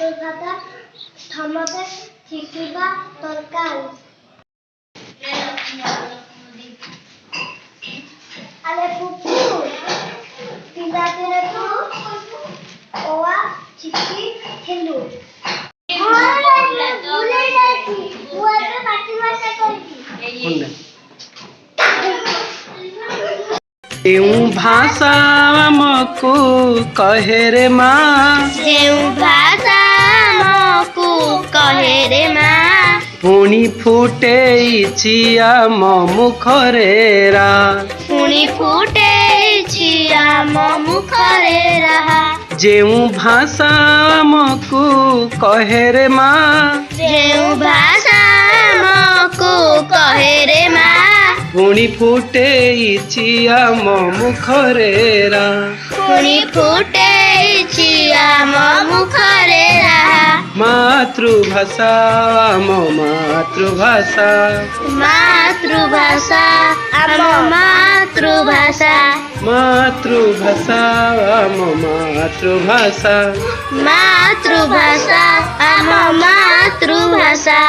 ମାତୃଭାଷା ସମସ୍ତେ ଶିଖିବା ଦରକାର। ଆରେ ପୁପୁ ପିଲାଦିନେ ତୁ ଓଆ ଶିଖିଥିଲୁ? ଭୁଲି ଯାଇଛି। ମୁଁ ଏବେ ମାତୃଭାଷା କହିବି। ଯେଉଁ ଭାଷା ଆମକୁ କହେ ରେ ମା, ଯେଉଁ ଭାଷା ଆମକୁ କହେ ରେ ମା, ପୁଣି ଫୁଟେଇଛି ଆମ ମୁଖରେ ରା। ପୁଣି ଫୁଟେଇଛି ଆମ ମୁଖରେ ରାହା। ଯେଉଁ ଭାଷା ଆମକୁ କହେ ରେ ମା, ଯେଉଁ ଭାଷା ଆମକୁ କହେ ରେ ମା, ପୁଣି ଫୁଟେଇଛି ଆମ ମୁଖରେ ରା। ପୁଣି ଫୁଟେଇଛି ଆମ ମୁଖରେ ରାହା। ମାତୃଭାଷା ଆମ ମାତୃଭାଷା, ମାତୃଭାଷା ଆମ ମାତୃଭାଷା, ମାତୃଭାଷା ଆମ ମାତୃଭାଷା, ମାତୃଭାଷା ଆମ ମାତୃଭାଷା।